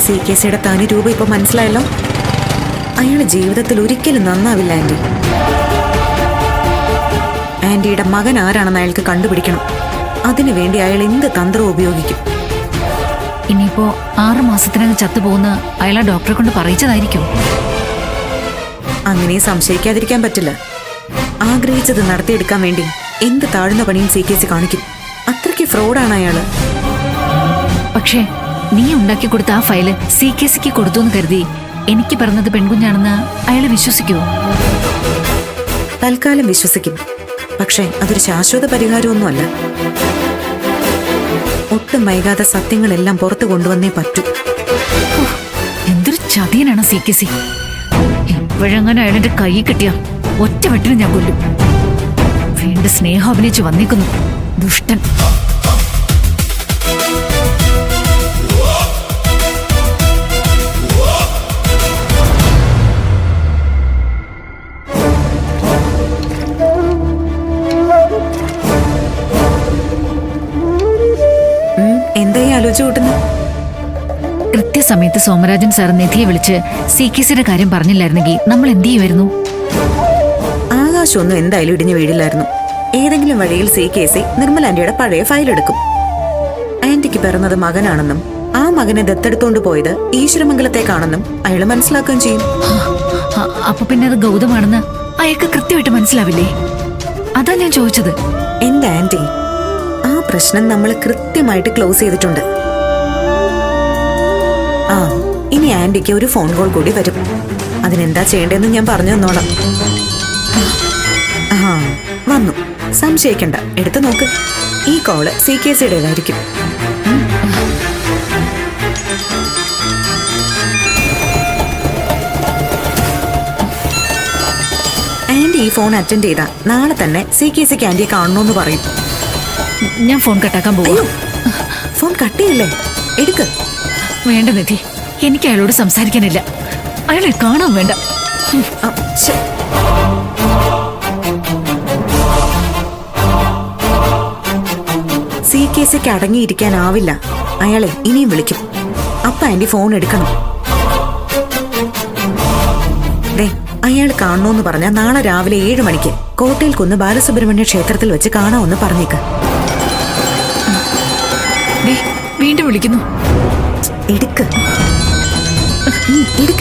CKCയുടെ തനി രൂപം ഇപ്പൊ മനസ്സിലായല്ലോ. അയാള് ജീവിതത്തിൽ ഒരിക്കലും നന്നാവില്ല ആന്റി. ആന്റിയുടെ മകൻ ആരാണെന്ന് അയാൾക്ക് കണ്ടുപിടിക്കണം. അതിനുവേണ്ടി അയാൾ എന്ത് തന്ത്രം ഉപയോഗിക്കും? ഇനിയിപ്പോ 6 മാസത്തിനകം ചത്തുപോകുന്ന അയാളെ ഡോക്ടറെ കൊണ്ട് പറയിച്ചതായിരിക്കും. അങ്ങനെ സംശയിക്കാതിരിക്കാൻ പറ്റില്ല. ആഗ്രഹിച്ചത് നടത്തിയെടുക്കാൻ വേണ്ടി എന്ത് താഴ്ന്ന പണിയും CKC കാണിക്കും. അത്രയ്ക്ക് ഫ്രോഡാണ് അയാള്. പക്ഷേ നീ ഉണ്ടാക്കി കൊടുത്ത ആ ഫയല് CKCക്ക് കൊടുത്തു എന്ന് കരുതി എനിക്ക് പറഞ്ഞത് പെൺകുഞ്ഞാണെന്ന് അയാളെ വിശ്വസിക്കുമോ? തൽക്കാലം വിശ്വസിക്കും. പക്ഷേ അതൊരു ശാശ്വത പരിഹാരമൊന്നുമല്ല. ഒട്ടും വൈകാതെ സത്യങ്ങളെല്ലാം പുറത്തു കൊണ്ടുവന്നേ പറ്റൂ. എന്തൊരു ചതിയനാണ് CKC. എപ്പോഴെങ്ങനെ അയാളെന്റെ കൈ കിട്ടിയ ഒറ്റ വെട്ടിന് ഞാൻ കൊല്ലും. വീണ്ടും സ്നേഹം അഭിനയിച്ച് വന്നേക്കുന്നു ദുഷ്ടൻ. എന്തായി ആലോചിച്ചു കൂട്ടുന്നു? കൃത്യസമയത്ത് സോമരാജൻ സാർ നിധിയെ വിളിച്ച് CKCയുടെ കാര്യം പറഞ്ഞില്ലായിരുന്നെങ്കിൽ നമ്മൾ എന്ത് ചെയ്യുമായിരുന്നു? ആകാശമൊന്നും എന്തായാലും ഇടിഞ്ഞു വീഴില്ലായിരുന്നു. ഏതെങ്കിലും വഴിയിൽ CKC നിർമ്മല ആന്റിയുടെ പഴയ ഫയൽ എടുക്കും. ആന്റിക്ക് പിറന്നത് മകനാണെന്നും ആ മകനെ ദത്തെടുത്തോണ്ട് പോയത് ഈശ്വരമംഗലത്തേക്കാണെന്നും അയാൾ മനസ്സിലാക്കുകയും ചെയ്യും. അപ്പൊ പിന്നെ അത് ഗൗതമാണെന്ന് അയാൾക്ക് കൃത്യമായിട്ട് മനസ്സിലാവില്ലേ? അതാ ഞാൻ ചോദിച്ചത്. എന്റെ ആന്റി, ആ പ്രശ്നം നമ്മൾ കൃത്യമായിട്ട് ക്ലോസ് ചെയ്തിട്ടുണ്ട്. ആ ഇനി ആന്റിക്ക് ഒരു ഫോൺ കോൾ കൂടി വരും. അതിനെന്താ ചെയ്യേണ്ടതെന്ന് ഞാൻ പറഞ്ഞു തന്നോളാം. ആ വന്നു, സംശയിക്കണ്ട, എടുത്തു നോക്ക്. ഈ കോള് CKCയുടേതായിരിക്കും. ആന്റി ഈ ഫോൺ അറ്റൻഡ് ചെയ്താ നാളെ തന്നെ CKCക്ക് ആന്റിയെ കാണണമെന്ന് പറയും. ഞാൻ ഫോൺ കട്ടാക്കാൻ പോകും. ഫോൺ കട്ട് ചെയ്യില്ലേ? എടുക്ക്. വേണ്ട നിധി, എനിക്ക് അയാളോട് സംസാരിക്കാനില്ല. അയാളെ കാണാൻ വേണ്ട. CKCക്ക് അടങ്ങിയിരിക്കാനാവില്ല. അയാളെ ഇനിയും വിളിക്കും. അപ്പ ആന്റി ഫോൺ എടുക്കണം. അയാൾ കാണണോന്ന് പറഞ്ഞാൽ നാളെ രാവിലെ 7 മണിക്ക് കോട്ടയിൽ കുന്ന് ബാലസുബ്രഹ്മണ്യ ക്ഷേത്രത്തിൽ വെച്ച് കാണാമെന്ന് പറഞ്ഞേക്ക്. വീണ്ടും വിളിക്കുന്നു. എടുക്ക്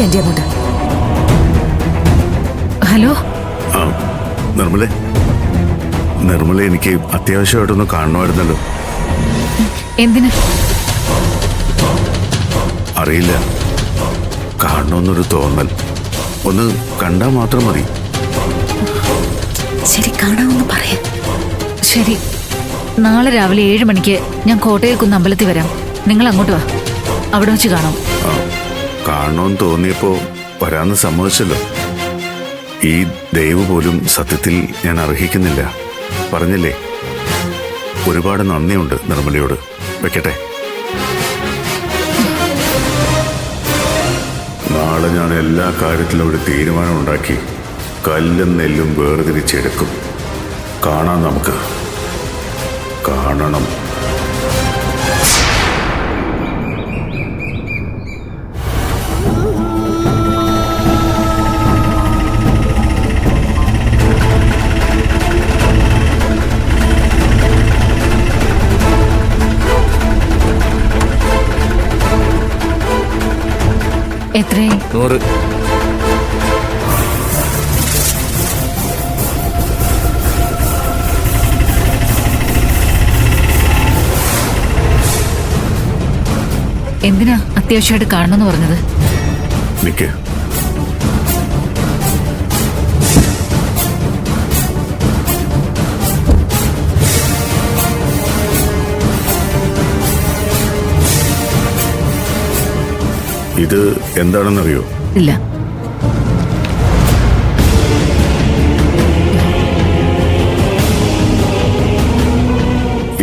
ആന്റി അങ്ങോട്ട്. ഹലോ നിർമ്മല, എനിക്ക് അത്യാവശ്യമായിട്ടൊന്ന് കാണണമായിരുന്നല്ലോ. എന്തിന്? അറിയില്ല, കാണണമെന്നൊരു തോന്നൽ. ഒന്ന് കണ്ടാൽ മാത്രം മതി. ശരി, കാണാമെന്ന് പറയാം. ശരി, നാളെ രാവിലെ 7 മണിക്ക് ഞാൻ കോട്ടയിൽ കുന്ന് അമ്പലത്തിൽ വരാം. നിങ്ങൾ അങ്ങോട്ട് വാ, അവിടെ വെച്ച് കാണാം. കാണണമെന്ന് തോന്നിയപ്പോ വരാന്ന് സമ്മതിച്ചല്ലോ. ഈ ദൈവ പോലും സത്യത്തിൽ ഞാൻ അർഹിക്കുന്നില്ല. പറഞ്ഞില്ലേ, ഒരുപാട് നന്ദിയുണ്ട് നിർമ്മലയോട്. വെക്കട്ടെ. നാളെ ഞാൻ എല്ലാ കാര്യത്തിലും ഒരു തീരുമാനമുണ്ടാക്കി കല്ലും നെല്ലും വേർതിരിച്ചെടുക്കും. കാണാം, നമുക്ക് കാണണം. എത്രയായി? 100. എന്തിനാ അത്യാവശ്യമായിട്ട് കാണണമെന്ന് പറഞ്ഞത്? നിക്ക്. ഇത് എന്താണെന്നറിയോ? ഇല്ല.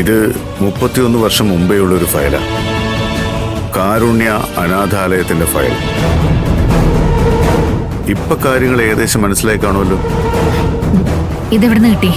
ഇത് 31 വർഷം മുമ്പേ ഉള്ളൊരു ഫയലാണ്. കാരുണ്യ അനാഥാലയത്തിന്റെ ഫയൽ. ഇപ്പൊ കാര്യങ്ങൾ ഏകദേശം മനസ്സിലായി കാണുമല്ലോ. ഇതെവിടുന്ന് കിട്ടി?